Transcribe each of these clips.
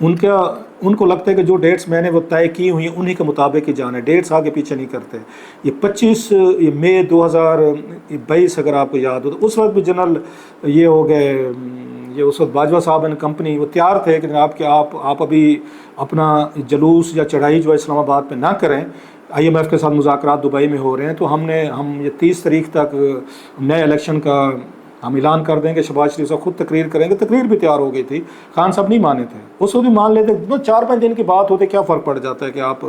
ان کو لگتا ہے کہ جو ڈیٹس میں نے وہ طے کی ہوئی ہیں انہی کے مطابق ہی جانا ہے، ڈیٹس آگے پیچھے نہیں کرتے۔ یہ 25 مئی 2022 اگر آپ کو یاد ہو تو اس وقت بھی جنرل یہ ہو گئے، یہ اس وقت باجوہ صاحب اینڈ کمپنی وہ تیار تھے کہ جناب کہ آپ ابھی اپنا جلوس یا چڑھائی جو ہے اسلام آباد پہ نہ کریں، آئی ایم ایف کے ساتھ مذاکرات دبئی میں ہو رہے ہیں، تو ہم یہ 30 تاریخ تک نئے الیکشن کا ہم اعلان کر دیں گے، شہباز شریف صاحب خود تقریر کریں گے۔ تقریر بھی تیار ہو گئی تھی، خان صاحب نہیں مانے تھے، اس کو بھی مان لیتے، 4-5 دن کی بات ہوتے کیا فرق پڑ جاتا ہے کہ آپ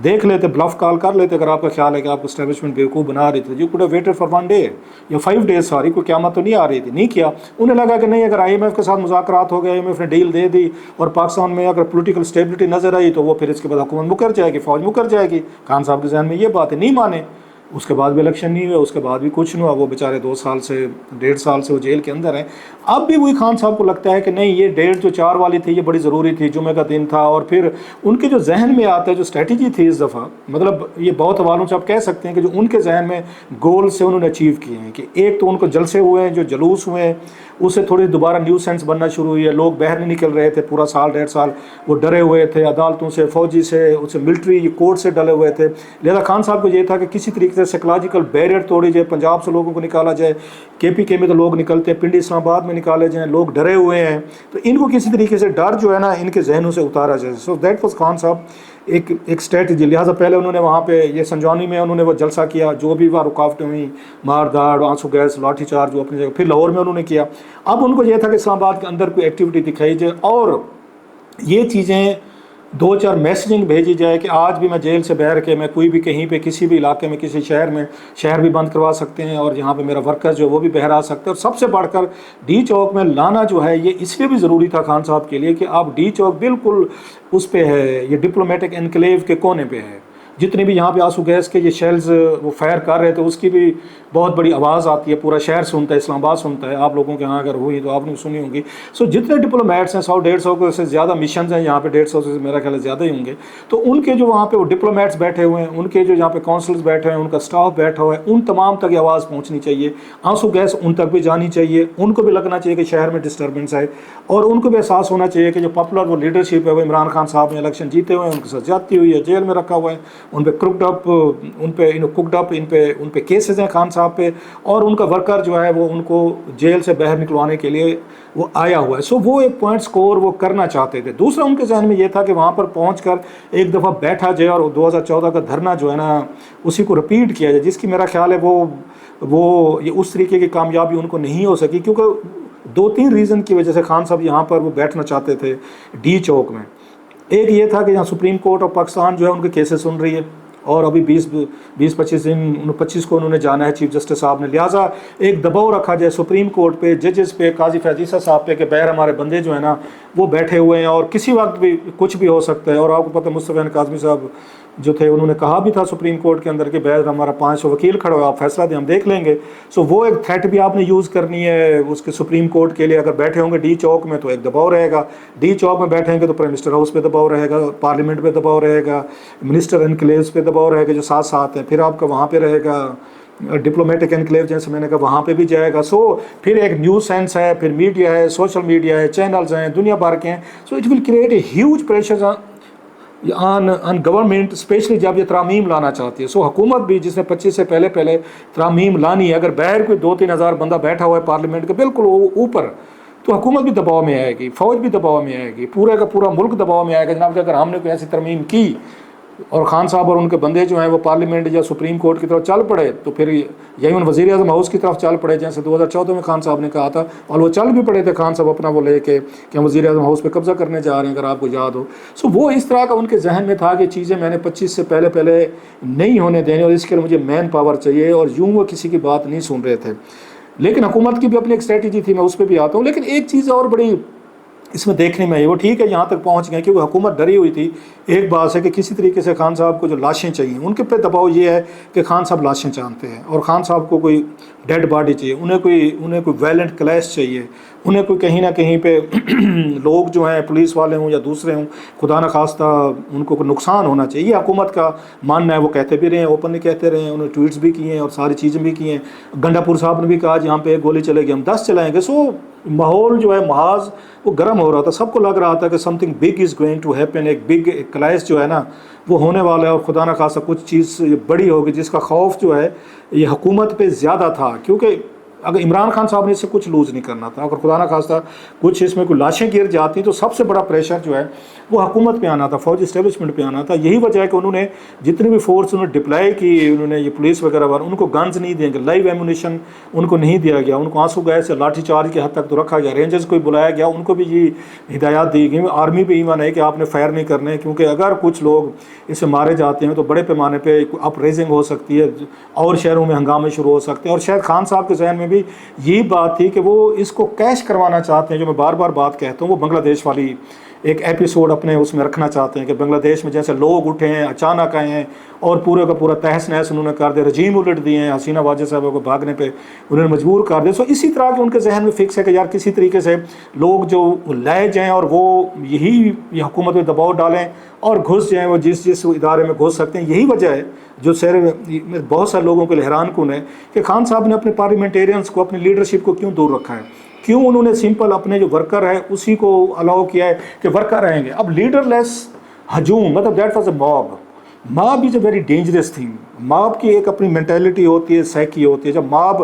دیکھ لیتے، بلف کال کر لیتے اگر آپ کا خیال ہے کہ آپ کو اسٹیبلشمنٹ بیوقوف بنا رہی تھی۔ You could have waited for 1 day یا 5 days، ساری کوئی قیامت تو نہیں آ رہی تھی، نہیں کیا۔ انہیں لگا کہ نہیں، اگر آئی ایم ایف کے ساتھ مذاکرات ہو گئے، آئی ایم ایف نے ڈیل دے دی اور پاکستان میں اگر پولیٹیکل اسٹیبلٹی نظر آئی تو وہ پھر اس کے بعد حکومت مکر جائے گی، فوج مکر جائے گی۔ خان صاحب کے ذہن میں یہ بات ہے، نہیں مانے۔ اس کے بعد بھی الیکشن نہیں ہوا، اس کے بعد بھی کچھ نہیں ہوا، وہ بیچارے 2 سال سے 1.5 سال سے وہ جیل کے اندر ہیں۔ اب بھی وہی خان صاحب کو لگتا ہے کہ نہیں، یہ ڈیٹ جو 4 والی تھی یہ بڑی ضروری تھی، جمعہ کا دن تھا، اور پھر ان کے جو ذہن میں آتا ہے جو اسٹریٹجی تھی اس دفعہ، مطلب یہ بہت حوالوں سے آپ کہہ سکتے ہیں کہ جو ان کے ذہن میں گول سے انہوں نے اچیو کیے ہیں، کہ ایک تو ان کو جلسے ہوئے ہیں، جو جلوس ہوئے ہیں اس سے تھوڑی دوبارہ نیو سینس بننا شروع ہوئی ہے، لوگ باہر نہیں نکل رہے تھے پورا سال 1.5 سال، وہ ڈرے ہوئے تھے عدالتوں سے، فوجی سے، اس سے ملٹری کورٹ سے ڈلے ہوئے تھے۔ لہذا خان صاحب کو یہ تھا کہ کسی طریقے سے سائیکلوجیکل بیریئر توڑی جائے، پنجاب سے لوگوں کو نکالا جائے، کے میں تو لوگ نکلتے ہیں، پنڈی اسلام آباد میں نکالے جائیں، لوگ ڈرے ہوئے ہیں، تو ان کو کسی طریقے سے ڈر جو ہے نا ان کے ذہنوں سے اتارا جائے۔ سو دیٹ واز خان صاحب ایک اسٹریٹجی۔ لہٰذا پہلے انہوں نے وہاں پہ یہ سنجوانی میں انہوں نے وہ جلسہ کیا، جو بھی وہاں رکاوٹیں ہوئیں، مار داڑ، آنسو گیس، لاٹھی چارج جو اپنی جگہ، پھر لاہور میں انہوں نے کیا۔ اب ان کو یہ تھا کہ اسلام آباد کے اندر کوئی ایکٹیویٹی دکھائی جائے اور یہ چیزیں 2-4 میسیجنگ بھیجی جائے کہ آج بھی میں جیل سے باہر کے میں کوئی بھی کہیں پہ کسی بھی علاقے میں کسی شہر میں شہر بھی بند کروا سکتے ہیں، اور یہاں پہ میرا ورکر جو وہ بھی باہر آ سکتے ہیں۔ اور سب سے بڑھ کر ڈی چوک میں لانا جو ہے یہ اس لیے بھی ضروری تھا خان صاحب کے لیے کہ آپ ڈی چوک بالکل اس پہ ہے، یہ ڈپلومیٹک انکلیو کے کونے پہ ہے، جتنے بھی یہاں پہ آنسو گیس کے یہ شیلز وہ فائر کر رہے تھے اس کی بھی بہت بڑی آواز آتی ہے، پورا شہر سنتا ہے، اسلام آباد سنتا ہے، آپ لوگوں کے یہاں اگر ہوئی تو آپ نے سنی ہوں گی۔ سو جتنے ڈپلومیٹس ہیں 100-150 سے زیادہ میشنز ہیں یہاں پہ، 150 سے میرا خیال ہے زیادہ ہی ہوں گے، تو ان کے جو وہاں پہ وہ ڈپلومیٹس بیٹھے ہوئے ہیں، ان کے جو یہاں پہ کونسلز بیٹھے ہیں، ان کا اسٹاف بیٹھا ہوا ہے، ان تمام تک یہ آواز پہنچنی چاہیے، آنسو گیس ان تک بھی جانی چاہیے، ان کو بھی لگنا چاہیے کہ شہر میں ڈسٹربنس ہے، اور ان کو بھی احساس ہونا چاہیے کہ جو پاپولر وہ لیڈرشپ ہے وہ عمران خان صاحب نے الیکشن جیتے ہوئے ہیں، ان کے ساتھ زیادتی ہوئی ہے، جیل میں رکھا ہوا ہے، ان پہ ان پہ کیسز ہیں خان صاحب پہ، اور ان کا ورکر جو ہے وہ ان کو جیل سے باہر نکلوانے کے لیے وہ آیا ہوا ہے۔ سو وہ ایک پوائنٹ سکور وہ کرنا چاہتے تھے۔ دوسرا ان کے ذہن میں یہ تھا کہ وہاں پر پہنچ کر ایک دفعہ بیٹھا جائے اور 2014 کا دھرنا جو ہے نا اسی کو رپیٹ کیا جائے، جس کی میرا خیال ہے وہ یہ اس طریقے کی کامیابی ان کو نہیں ہو سکی، کیونکہ 2-3 ریزن کی وجہ سے خان صاحب یہاں پر وہ بیٹھنا چاہتے تھے ڈی چوک میں۔ ایک یہ تھا کہ یہاں سپریم کورٹ آف پاکستان جو ہے ان کے کیسز سن رہی ہے، اور ابھی 20-25 دن 25 کو انہوں نے جانا ہے چیف جسٹس صاحب نے، لہٰذا ایک دباؤ رکھا جائے سپریم کورٹ پہ، ججز پہ، قاضی فیضیسہ صاحب پہ کہ بہر ہمارے بندے جو ہیں نا وہ بیٹھے ہوئے ہیں اور کسی وقت بھی کچھ بھی ہو سکتا ہے۔ اور آپ کو پتہ مصطفی کاظمی صاحب جو تھے انہوں نے کہا بھی تھا سپریم کورٹ کے اندر کہ بہر ہمارا 500 وکیل کھڑا ہوا، آپ فیصلہ دیں ہم دیکھ لیں گے۔ سو وہ ایک تھریٹ بھی آپ نے یوز کرنی ہے اس کے سپریم کورٹ کے لیے، اگر بیٹھے ہوں گے ڈی چوک میں تو ایک دباؤ رہے گا، ڈی چوک میں بیٹھیں گے تو پرائم منسٹر ہاؤس پہ دباؤ رہے گا، پارلیمنٹ پہ دباؤ رہے گا، منسٹر انکلیوز پہ دباؤ رہے گا جو ساتھ ہیں، پھر آپ کا وہاں پہ رہے گا ڈپلومیٹک انکلیو جیسے میں نے کہا وہاں پہ بھی جائے گا۔ سو پھر ایک نیوز سینس ہے، پھر میڈیا ہے، سوشل میڈیا ہے، چینلز ہیں، دنیا بھر کے ہیں۔ So it will create a huge pressure on government, especially جب یہ ترامیم لانا چاہتی ہے۔ سو حکومت بھی جس نے 25 سے پہلے ترامیم لانی ہے، اگر باہر کوئی 2-3 ہزار بندہ بیٹھا ہوا ہے پارلیمنٹ کے بالکل اوپر، تو حکومت بھی دباؤ میں آئے گی، فوج بھی دباؤ میں آئے گی، پورے کا پورا ملک دباؤ میں آئے گا جناب کہ اگر ہم نے کوئی ایسی ترمیم کی اور خان صاحب اور ان کے بندے جو ہیں وہ پارلیمنٹ یا سپریم کورٹ کی طرف چل پڑے تو پھر یہی وزیر اعظم ہاؤس کی طرف چل پڑے، جیسے 2014 میں خان صاحب نے کہا تھا، اور وہ چل بھی پڑے تھے خان صاحب اپنا وہ لے کے کہ ہم وزیر اعظم ہاؤس پہ قبضہ کرنے جا رہے ہیں، اگر آپ کو یاد ہو۔ سو وہ اس طرح کا ان کے ذہن میں تھا کہ چیزیں میں نے 25 سے پہلے نہیں ہونے دینی، اور اس کے لیے مجھے مین پاور چاہیے، اور یوں وہ کسی کی بات نہیں سن رہے تھے۔ لیکن حکومت کی بھی اپنی ایک اسٹریٹجی تھی، میں اس پہ بھی آتا ہوں۔ لیکن ایک چیز اور بڑی اس میں دیکھنے میں آئی، وہ ٹھیک ہے یہاں تک پہنچ گئے کیونکہ حکومت ڈری ہوئی تھی ایک بات سے کہ کسی طریقے سے خان صاحب کو جو لاشیں چاہیے، ان کے پہ دباؤ یہ ہے کہ خان صاحب لاشیں چاہتے ہیں، اور خان صاحب کو کوئی ڈیڈ باڈی چاہیے، انہیں کوئی وائلنٹ کلیش چاہیے، انہیں کوئی کہیں نہ کہیں پہ لوگ جو ہیں پولیس والے ہوں یا دوسرے ہوں خدا نہ خواستہ ان کو کوئی نقصان ہونا چاہیے، یہ حکومت کا ماننا ہے، وہ کہتے بھی رہے ہیں، اوپنلی کہتے رہے ہیں، انہوں نے ٹویٹس بھی کیے ہیں اور ساری چیزیں بھی کی ہیں۔ گنڈا پور صاحب نے بھی کہا یہاں پہ ایک گولی چلے گی ہم 10 چلائیں گے۔ سو ماحول جو ہے محاذ وہ گرم ہو رہا تھا، سب کو لگ رہا تھا کہ something big is going to happen, ایک بگ کلائس جو ہے نا وہ ہونے والا ہے، اور خدا نہ خواستہ کچھ چیز بڑی ہوگی جس کا خوف جو ہے یہ حکومت پہ زیادہ تھا، کیونکہ اگر عمران خان صاحب نے اس سے کچھ لوز نہیں کرنا تھا، اگر خدا نہ خواستہ کچھ اس میں کوئی لاشیں گر جاتی تو سب سے بڑا پریشر جو ہے وہ حکومت پہ آنا تھا، فوجی اسٹیبلشمنٹ پہ آنا تھا۔ یہی وجہ ہے کہ انہوں نے جتنی بھی فورس انہوں نے ڈپلائی کی، انہوں نے یہ پولیس وغیرہ ان کو گنز نہیں دیں گے، لائیو ایمونیشن ان کو نہیں دیا گیا، ان کو آنسو گیس سے لاٹھی چارج کی حد تک تو رکھا گیا، رینجرز کو بلایا گیا، ان کو بھی یہ ہدایات دی گئی۔ آرمی پہ ایمان ہے کہ آپ نے فائر نہیں کرنے، کیونکہ اگر کچھ لوگ اسے مارے جاتے ہیں تو بڑے پیمانے پہ اپ ریزنگ ہو سکتی ہے اور شہروں میں ہنگامے شروع ہو سکتے ہیں۔ اور شاید خان صاحب کے ذہن میں بھی یہ بات تھی کہ وہ اس کو کیش کروانا چاہتے ہیں، جو میں بار بار بات کہتا ہوں، وہ بنگلہ دیش والی ایک ایپیسوڈ اپنے اس میں رکھنا چاہتے ہیں کہ بنگلہ دیش میں جیسے لوگ اٹھے ہیں اچانک آئے ہیں اور پورے کا پورا تہس نہس انہوں نے کر دیا، رجیم الٹ دیے ہیں، حسینہ واجد صاحبہ کو بھاگنے پہ انہوں نے مجبور کر دیا۔ سو اسی طرح کے ان کے ذہن میں فکس ہے کہ یار کسی طریقے سے لوگ جو لے جائیں اور وہ یہ حکومت میں دباؤ ڈالیں اور گھس جائیں، وہ جس ادارے میں گھس سکتے ہیں۔ یہی وجہ ہے جو بہت سارے لوگوں کے حیران کن ہے کہ خان صاحب نے اپنے پارلیمنٹیرینس کو، اپنی لیڈرشپ کو کیوں دور رکھا ہے، کیوں انہوں نے سمپل اپنے جو ورکر ہے اسی کو الاؤ کیا ہے کہ ورکر رہیں گے۔ اب لیڈر لیس ہجوم، مطلب that was a mob is a very dangerous thing. Mob کی ایک اپنی مینٹیلٹی ہوتی ہے، سائیکی ہوتی ہے۔ جب ماب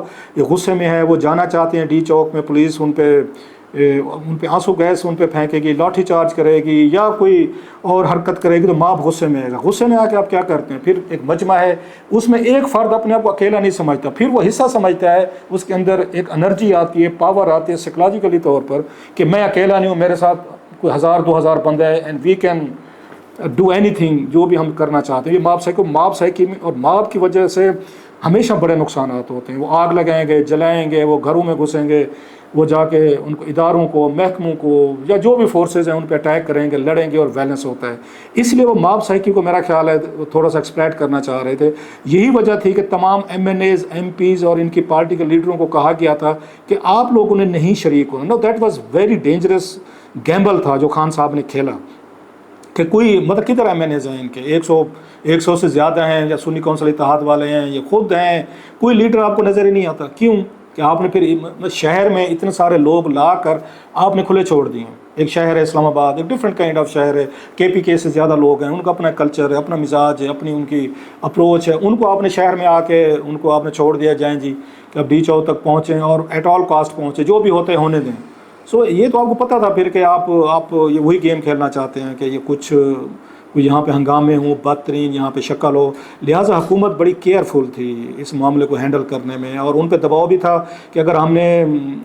غصے میں ہے، وہ جانا چاہتے ہیں ڈی چوک میں، پولیس ان پہ آنسو گیس ان پہ پھینکے گی، لاٹھی چارج کرے گی یا کوئی اور حرکت کرے گی تو ماب غصے میں آئے گا۔ غصے میں آ کے آپ کیا کرتے ہیں، پھر ایک مجمع ہے، اس میں ایک فرد اپنے آپ کو اکیلا نہیں سمجھتا، پھر وہ حصہ سمجھتا ہے، اس کے اندر ایک انرجی آتی ہے، پاور آتی ہے سائیکولوجیکلی طور پر کہ میں اکیلا نہیں ہوں، میرے ساتھ کوئی 1000-2000 بندے ہیں، and we can do anything, جو بھی ہم کرنا چاہتے ہیں۔ یہ ماب سائیکی میں، اور ماب کی وجہ سے ہمیشہ بڑے نقصانات ہوتے ہیں۔ وہ آگ لگائیں گے، جلائیں گے، وہ گھروں میں گھسیں گے، وہ جا کے ان کو اداروں کو، محکموں کو یا جو بھی فورسز ہیں ان پہ اٹیک کریں گے، لڑیں گے، اور ویلنس ہوتا ہے۔ اس لیے وہ ماب سائیکی کو میرا خیال ہے تھوڑا سا ایکسپلائٹ کرنا چاہ رہے تھے۔ یہی وجہ تھی کہ تمام MNAs MPs اور ان کی پارٹی کے لیڈروں کو کہا گیا تھا کہ آپ لوگوں نے نہیں شریک ہونا۔ No that was very dangerous gamble تھا جو خان صاحب نے کھیلا کہ کوئی مطلب کدھر MNAs ہیں ان کے 100 سے زیادہ ہیں، یا سنی کونسل اتحاد والے ہیں، یہ خود ہیں، کوئی لیڈر آپ کو نظر ہی نہیں آتا۔ کیوں کہ آپ نے پھر شہر میں اتنے سارے لوگ لا کر آپ نے کھلے چھوڑ دیے ہیں۔ ایک شہر ہے اسلام آباد، ایک ڈفرینٹ کائنڈ آف شہر ہے، KPK سے زیادہ لوگ ہیں، ان کا اپنا کلچر ہے، اپنا مزاج ہے، اپنی ان کی اپروچ ہے، ان کو آپ نے شہر میں آ کے ان کو آپ نے چھوڑ دیا جائیں جی کہ اب ڈی چوک تک پہنچیں اور ایٹ آل کاسٹ پہنچیں، جو بھی ہوتے ہونے دیں۔ سو یہ تو آپ کو پتہ تھا پھر کہ آپ یہ وہی گیم کھیلنا چاہتے ہیں کہ یہ کچھ کوئی یہاں پہ ہنگامے ہوں، بدترین یہاں پہ شکل ہو، لہٰذا حکومت بڑی کیئرفل تھی اس معاملے کو ہینڈل کرنے میں، اور ان پہ دباؤ بھی تھا کہ اگر ہم نے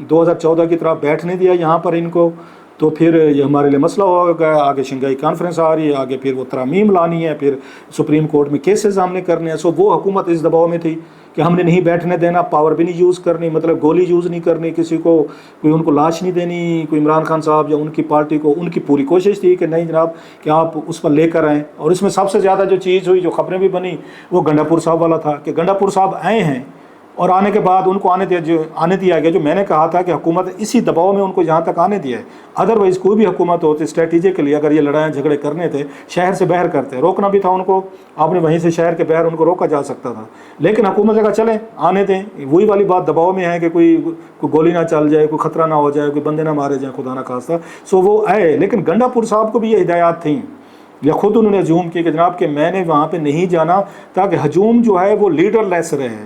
2014 کی طرح بیٹھنے دیا یہاں پر ان کو تو پھر یہ ہمارے لیے مسئلہ ہوگا، آگے شنگھائی کانفرنس آ رہی ہے، آگے پھر وہ ترامیم لانی ہے، پھر سپریم کورٹ میں کیسز ہم نے کرنے ہیں۔ سو وہ حکومت اس دباؤ میں تھی کہ ہم نے نہیں بیٹھنے دینا، پاور بھی نہیں یوز کرنی، مطلب گولی یوز نہیں کرنی، کسی کو کوئی ان کو لاش نہیں دینی، کوئی عمران خان صاحب یا ان کی پارٹی کو، ان کی پوری کوشش تھی کہ نہیں جناب کہ آپ اس پر لے کر آئیں۔ اور اس میں سب سے زیادہ جو چیز ہوئی، جو خبریں بھی بنی، وہ گنڈا پور صاحب والا تھا کہ گنڈا پور صاحب آئے ہیں اور آنے کے بعد ان کو آنے دیا گیا، جو میں نے کہا تھا کہ حکومت اسی دباؤ میں ان کو یہاں تک آنے دیا ہے۔ ادروائز کوئی بھی حکومت ہوتی اسٹریٹجیکلی اگر یہ لڑائیں جھگڑے کرنے تھے شہر سے باہر کرتے، روکنا بھی تھا ان کو، آپ نے وہیں سے شہر کے باہر ان کو روکا جا سکتا تھا، لیکن حکومت نے کہا چلیں آنے دیں۔ وہی والی بات دباؤ میں ہے کہ کوئی گولی نہ چل جائے، کوئی خطرہ نہ ہو جائے، کوئی بندے نہ مارے جائیں خدا نہ خواستہ۔ سو وہ آئے، لیکن گنڈا پور صاحب کو بھی یہ ہدایات تھیں یا خود انہوں نے ہجوم کی کہ جناب کہ میں نے وہاں پہ نہیں جانا تاکہ ہجوم جو ہے وہ لیڈر لیس رہے،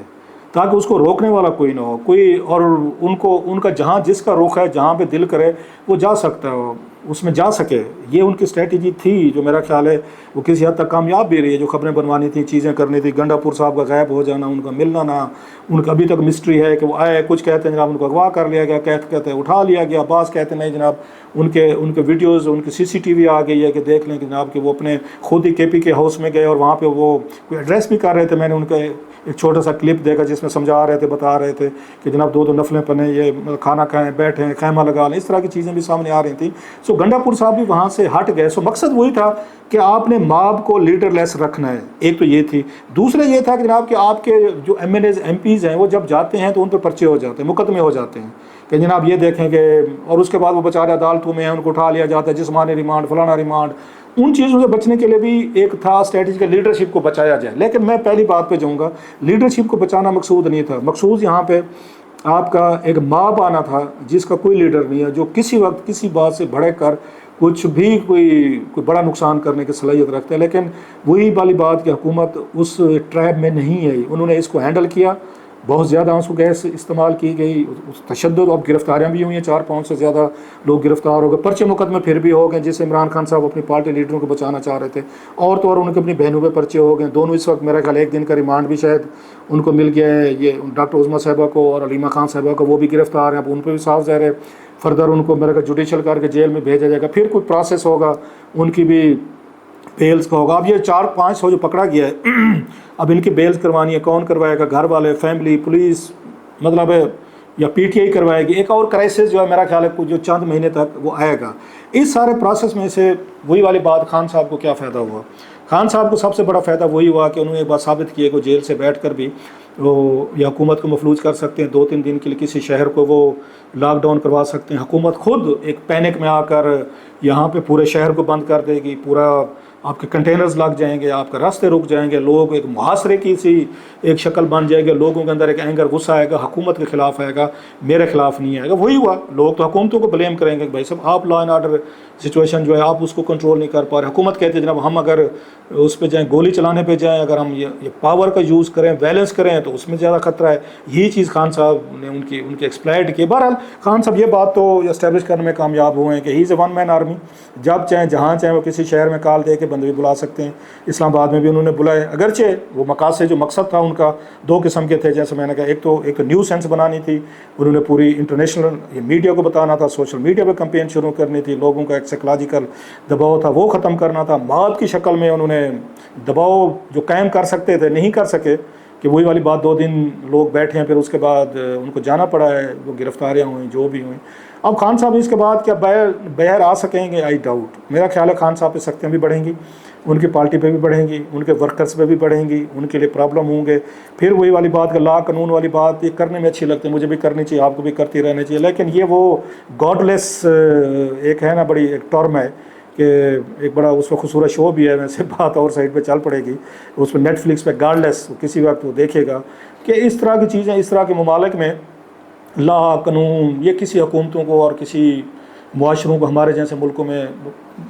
تاکہ اس کو روکنے والا کوئی نہ ہو کوئی، اور ان کا جہاں جس کا رخ ہے، جہاں پہ دل کرے وہ جا سکتا ہے، اس میں جا سکے۔ یہ ان کی اسٹریٹجی تھی جو میرا خیال ہے وہ کسی حد تک کامیاب بھی رہی ہے۔ جو خبریں بنوانی تھیں، چیزیں کرنی تھی، گنڈا پور صاحب کا غائب ہو جانا، ان کا ملنا نہ، ان کا ابھی تک مسٹری ہے کہ وہ آئے، کچھ کہتے ہیں جناب ان کو اغوا کر لیا گیا، کہتے ہیں اٹھا لیا گیا، بعض کہتے ہیں نہیں جناب ان کے ویڈیوز، ان کی CCTV آ گئی ہے کہ دیکھ لیں کہ جناب کہ وہ اپنے خود ہی KPK ہاؤس میں گئے اور وہاں پہ وہ کوئی ایڈریس بھی کر رہے تھے۔ میں نے ان کا ایک چھوٹا سا کلپ دیکھا جس میں سمجھا رہے تھے، بتا رہے تھے کہ جناب 2 نفلیں پڑھیں، یہ کھانا کھائیں، بیٹھیں، خیمہ لگا لیں، اس طرح کی چیزیں بھی سامنے آ رہی تھیں۔ سو گنڈا پور صاحب بھی وہاں سے ہٹ گئے۔ سو مقصد وہی تھا کہ آپ نے ماب کو لیڈر لیس رکھنا ہے، ایک تو یہ تھی۔ دوسرا یہ تھا کہ جناب کہ آپ کے جو MNAs MPs ہیں وہ جب جاتے ہیں تو ان پہ پرچے ہو جاتے ہیں، مقدمے ہو جاتے ہیں کہ جناب یہ دیکھیں کہ، اور اس کے بعد وہ بیچارے عدالتوں میں ہیں، ان کو اٹھا لیا جاتا ہے، جسمانی ریمانڈ، فلانا ریمانڈ. ان چیزوں سے بچنے کے لیے بھی ایک تھا اسٹریٹجی کہ لیڈرشپ کو بچایا جائے. لیکن میں پہلی بات پہ جاؤں گا، لیڈرشپ کو بچانا مقصود نہیں تھا. مقصود یہاں پہ آپ کا ایک ماب آنا تھا جس کا کوئی لیڈر نہیں ہے، جو کسی وقت کسی بات سے بھڑک کر کچھ بھی کوئی بڑا نقصان کرنے کی صلاحیت رکھتا ہے. لیکن وہی والی بات کہ حکومت اس ٹریپ میں نہیں آئی. انہوں نے اس کو ہینڈل کیا، بہت زیادہ آنسو گیس استعمال کی گئی، تشدد، اور گرفتاریاں بھی ہوئی ہیں، 4-5 سے زیادہ لوگ گرفتار ہو گئے، پرچے مقدمے پھر بھی ہو گئے، جس سے عمران خان صاحب اپنی پارٹی لیڈروں کو بچانا چاہ رہے تھے، اور تو اور ان کے اپنی بہنوں پہ پرچے ہو گئے. دونوں اس وقت میرا خیال 1 دن کا ریمانڈ بھی شاید ان کو مل گیا ہے. یہ ڈاکٹر عظمیٰ صاحبہ کو اور علیمہ خان صاحبہ کو، وہ بھی گرفتار ہیں. اب ان پہ بھی صاف ظاہر ہے فردر ان کو میرا خیال جوڈیشل کر کے جیل میں بھیجا جائے گا، پھر کوئی پروسیس ہوگا ان کی بھی بیلز کا ہوگا. اب یہ 400-500 جو پکڑا گیا ہے، اب ان کی بیلز کروانی ہے، کون کروائے گا؟ گھر والے، فیملی، پولیس، مطلب ہے یا پی ٹی آئی کروائے گی. ایک اور کرائسس جو ہے میرا خیال ہے جو چند مہینے تک وہ آئے گا. اس سارے پروسیس میں سے وہی والی بات، خان صاحب کو کیا فائدہ ہوا؟ خان صاحب کو سب سے بڑا فائدہ وہی ہوا کہ انہوں نے ایک بات ثابت کی ہے کہ جیل سے بیٹھ کر بھی وہ یا حکومت کو مفلوج کر سکتے ہیں. 2-3 دن کے لیے کسی شہر کو وہ لاک ڈاؤن کروا سکتے ہیں. حکومت خود ایک پینک میں آ کر یہاں پہ پورے شہر کو بند کر دے گی، پورا آپ کے کنٹینرز لگ جائیں گے، آپ کے راستے رک جائیں گے، لوگ ایک محاصرے کی سی ایک شکل بن جائے گی. لوگوں کے اندر ایک اینگر، غصہ آئے گا، حکومت کے خلاف آئے گا، میرے خلاف نہیں آئے گا. وہی ہوا، لوگ تو حکومتوں کو بلیم کریں گے کہ بھائی صاحب آپ لا اینڈ آرڈر سچویشن جو ہے آپ اس کو کنٹرول نہیں کر پا رہے. حکومت کہتے ہیں جناب ہم اگر اس پہ جائیں، گولی چلانے پہ جائیں، اگر ہم یہ پاور کا یوز کریں، ویلنس کریں تو اس میں زیادہ خطرہ ہے. یہی چیز خان صاحب نے ان کی ایکسپلائٹ کی. بہرحال خان صاحب یہ بات تو اسٹیبلش کرنے میں کامیاب ہوئے ہیں کہ ہی از اے ون مین آرمی. جب چاہیں جہاں چاہیں وہ کسی شہر میں کال دے کے بندے بھی بلا سکتے ہیں. اسلام آباد میں بھی انہوں نے بلائے، اگرچہ وہ مقاصد جو مقصد تھا ان کا 2 قسم کے تھے. جیسے میں نے کہا، ایک تو ایک نیو سینس بنانی تھی، انہوں نے پوری انٹرنیشنل میڈیا کو بتانا تھا، سوشل میڈیا پہ کمپین شروع کرنی تھی، لوگوں کا ایک سائیکولوجیکل دباؤ تھا وہ ختم کرنا تھا. موت کی شکل میں انہوں نے دباؤ جو قائم کر سکتے تھے نہیں کر سکے، کہ وہی والی بات 2 دن لوگ بیٹھے ہیں، پھر اس کے بعد ان کو جانا پڑا ہے، وہ گرفتاریاں ہوئیں جو بھی ہوئیں. اب خان صاحب اس کے بعد کیا باہر آ سکیں گے؟ I doubt. میرا خیال ہے خان صاحب پہ سختیاں بھی بڑھیں گی، ان کی پارٹی پہ بھی بڑھیں گی، ان کے ورکرز پہ بھی بڑھیں گی، ان کے لیے پرابلم ہوں گے. پھر وہی والی بات کہ لا قانون والی بات یہ کرنے میں اچھی لگتی ہے، مجھے بھی کرنی چاہیے، آپ کو بھی کرتی رہنی چاہیے. لیکن یہ وہ گاڈ لیس ایک ہے نا، بڑی ایک ٹرم ہے کہ ایک بڑا اس وقت خصوصا شو بھی ہے. ویسے بات اور سائڈ پہ چل پڑے گی، اس پہ نیٹ فلکس پہ گاڈ لیس کسی وقت وہ دیکھے گا کہ اس طرح کی چیزیں اس طرح کے ممالک میں لا قانون یہ کسی حکومتوں کو اور کسی معاشروں کو ہمارے جیسے ملکوں میں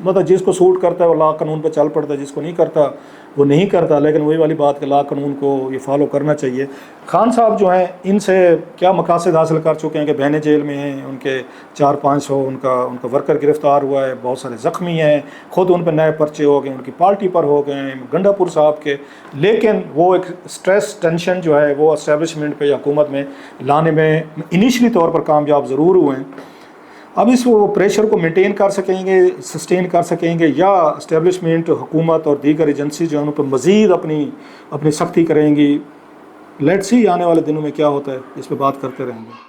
مطلب جس کو سوٹ کرتا ہے وہ لا قانون پہ چل پڑتا ہے، جس کو نہیں کرتا وہ نہیں کرتا. لیکن وہی والی بات کہ لا قانون کو یہ فالو کرنا چاہیے. خان صاحب جو ہیں ان سے کیا مقاصد حاصل کر چکے ہیں کہ بہنیں جیل میں ہیں، ان کے 400-500 ان کا ورکر گرفتار ہوا ہے، بہت سارے زخمی ہیں، خود ان پہ نئے پرچے ہو گئے، ان کی پارٹی پر ہو گئے ہیں، گنڈا پور صاحب کے. لیکن وہ ایک سٹریس ٹینشن جو ہے وہ اسٹیبلشمنٹ پہ یا حکومت میں لانے میں انیشلی طور پر کامیاب ضرور ہوئے ہیں. اب اس وہ پریشر کو مینٹین کر سکیں گے، سسٹین کر سکیں گے، یا اسٹیبلشمنٹ، حکومت اور دیگر ایجنسی جو ہیں ان پر مزید اپنی سختی کریں گی. لیٹس سی آنے والے دنوں میں کیا ہوتا ہے، اس پہ بات کرتے رہیں گے.